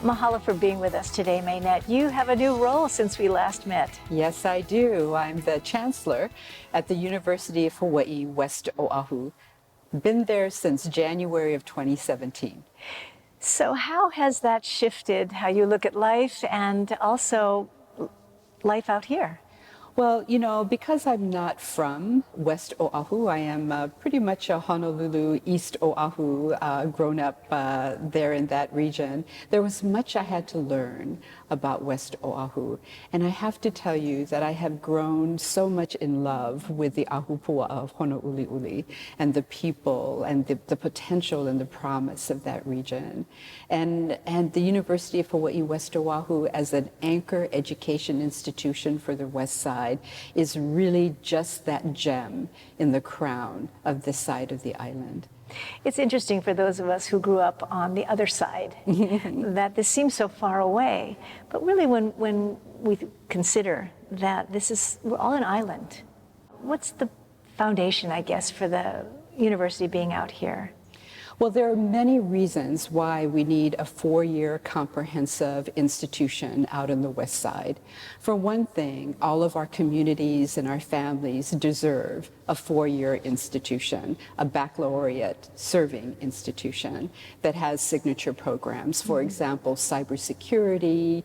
Mahalo for being with us today, Maenette. You have a new role since we last met. Yes, I do. I'm the Chancellor at the University of Hawaiʻi, West Oahu. Been there since January of 2017. So how has that shifted how you look at life and also life out here? Well, you know, because I'm not from West Oahu, I am pretty much a Honolulu, East Oahu, grown up there in that region. There was much I had to learn about West Oahu. And I have to tell you that I have grown so much in love with the ahupua of Honouliuli and the people and the potential and the promise of that region. And the University of Hawaiʻi, West Oahu, as an anchor education institution for the West Side, is really just that gem in the crown of this side of the island. It's interesting for those of us who grew up on the other side that this seems so far away. But really when we consider that we're all an island, what's the foundation, I guess, for the university being out here? Well, there are many reasons why we need a four-year comprehensive institution out on the West Side. For one thing, all of our communities and our families deserve a four-year institution, a baccalaureate serving institution that has signature programs. For example, cybersecurity,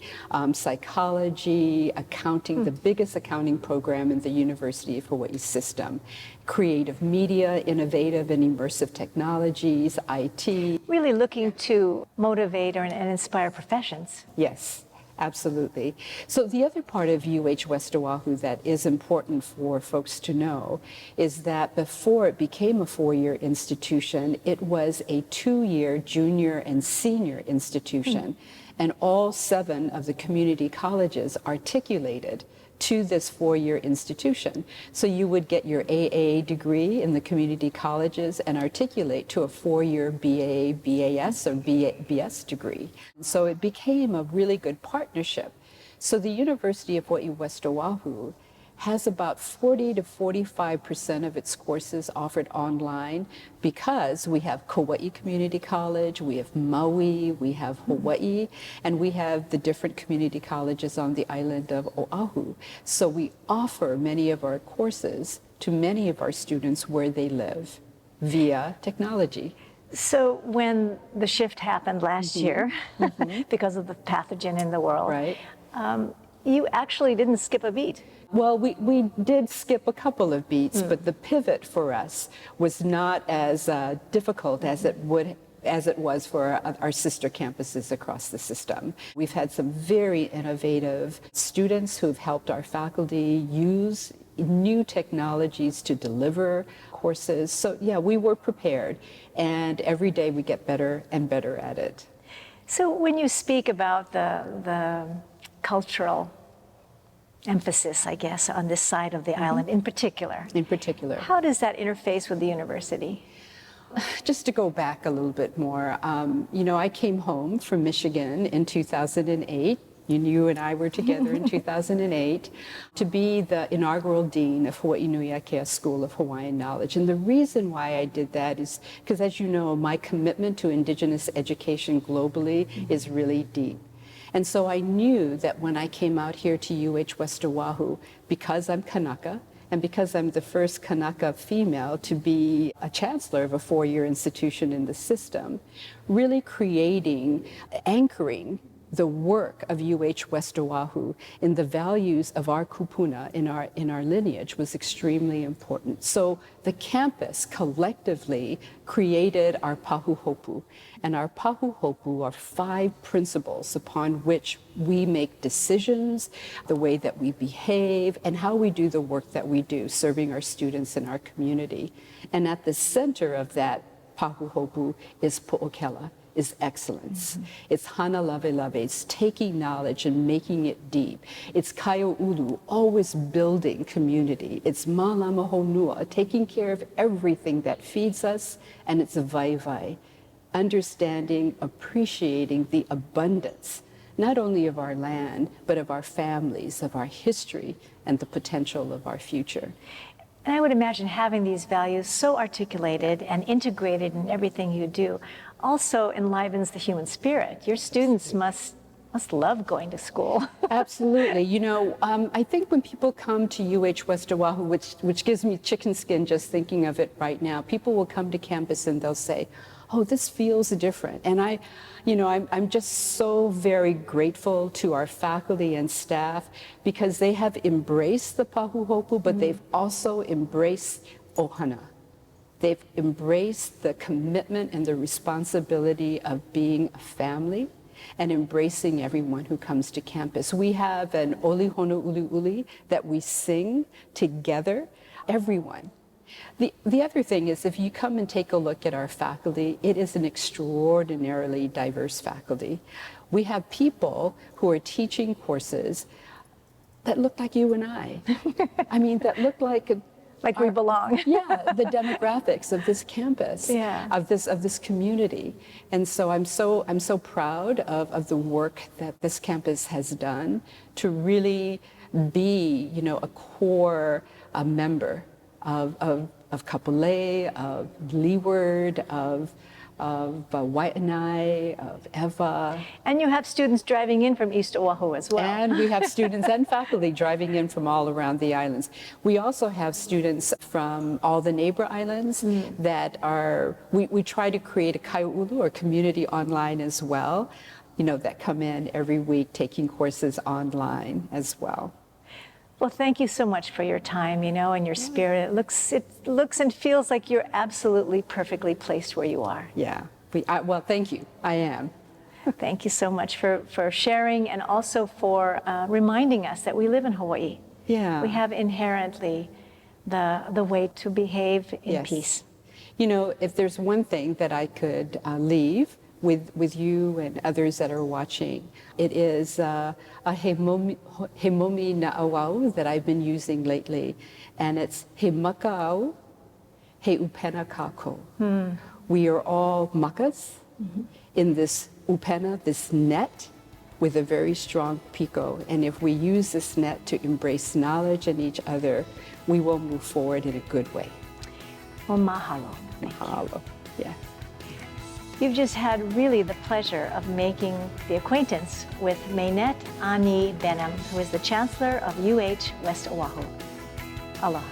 psychology, accounting, the biggest accounting program in the University of Hawaii system, creative media, innovative and immersive technologies, IT. Really looking to motivate and inspire professions. Yes, absolutely. So the other part of UH West Oahu that is important for folks to know is that before it became a four-year institution, it was a two-year junior and senior institution. And all 7 of the community colleges articulated to this four-year institution. So you would get your AA degree in the community colleges and articulate to a four-year BA, BAS, or BS degree. So it became a really good partnership. So the University of Hawaiʻi West Oahu has about 40 to 45% of its courses offered online because we have Kauai Community College, we have Maui, we have Hawaii, and we have the different community colleges on the island of Oahu. So we offer many of our courses to many of our students where they live via technology. So when the shift happened last year, because of the pathogen in the world, right. You actually didn't skip a beat. Well, we did skip a couple of beats, but the pivot for us was not as difficult as it was for our sister campuses across the system. We've had some very innovative students who've helped our faculty use new technologies to deliver courses. So yeah, we were prepared, and every day we get better and better at it. So when you speak about the cultural emphasis, I guess, on this side of the island in particular. In particular. How does that interface with the university? Just to go back a little bit more, you know, I came home from Michigan in 2008. You and I were together in 2008 to be the inaugural dean of Hawaii Nui Akea School of Hawaiian Knowledge. And the reason why I did that is because, as you know, my commitment to Indigenous education globally is really deep. And so I knew that when I came out here to UH West Oahu, because I'm Kanaka, and because I'm the first Kanaka female to be a chancellor of a four-year institution in the system, really creating, anchoring the work of UH West Oahu in the values of our kupuna, in our lineage, was extremely important. So the campus collectively created our pahuhopu, and our pahuhopu are 5 principles upon which we make decisions, the way that we behave, and how we do the work that we do, serving our students and our community. And at the center of that pahuhopu is po'okela, is excellence. It's hana lave lave, it's taking knowledge and making it deep. It's kaiōulu, always building community. It's mālama honua, taking care of everything that feeds us, and it's vaivai, understanding, appreciating the abundance, not only of our land, but of our families, of our history, and the potential of our future. And I would imagine having these values so articulated and integrated in everything you do also enlivens the human spirit. Your students must love going to school. Absolutely. You know, I think when people come to UH West Oahu, which gives me chicken skin just thinking of it right now, people will come to campus and they'll say, oh, this feels different. And I'm just so very grateful to our faculty and staff because they have embraced the pahuhopu, but they've also embraced ohana. They've embraced the commitment and the responsibility of being a family and embracing everyone who comes to campus. We have an Oli Hono Uli Uli that we sing together, everyone. The other thing is, if you come and take a look at our faculty, it is an extraordinarily diverse faculty. We have people who are teaching courses that look like you and I. I mean, that look like we belong. Yeah, the demographics of this campus, of this community. And so I'm so proud of the work that this campus has done to really be, a core member of Kapolei, of Leeward, of Waianae, of Eva. And you have students driving in from East Oahu as well. And we have students and faculty driving in from all around the islands. We also have students from all the neighbor islands that are, we try to create a kaiulu or community online as well, that come in every week taking courses online as well. Well, thank you so much for your time, and your spirit. It looks and feels like you're absolutely perfectly placed where you are. Yeah. Well, thank you. I am. Thank you so much for sharing and also for reminding us that we live in Hawaii. Yeah. We have inherently the way to behave in peace. If there's one thing that I could leave with you and others that are watching, it is a he momi na'auau that I've been using lately, and it's he maka'au, he upena kako. We are all makas in this upena, this net, with a very strong piko, and if we use this net to embrace knowledge in each other, we will move forward in a good way. Well, mahalo. Mahalo. Yeah. You've just had really the pleasure of making the acquaintance with Maenette Benham, who is the Chancellor of UH West Oahu. Aloha.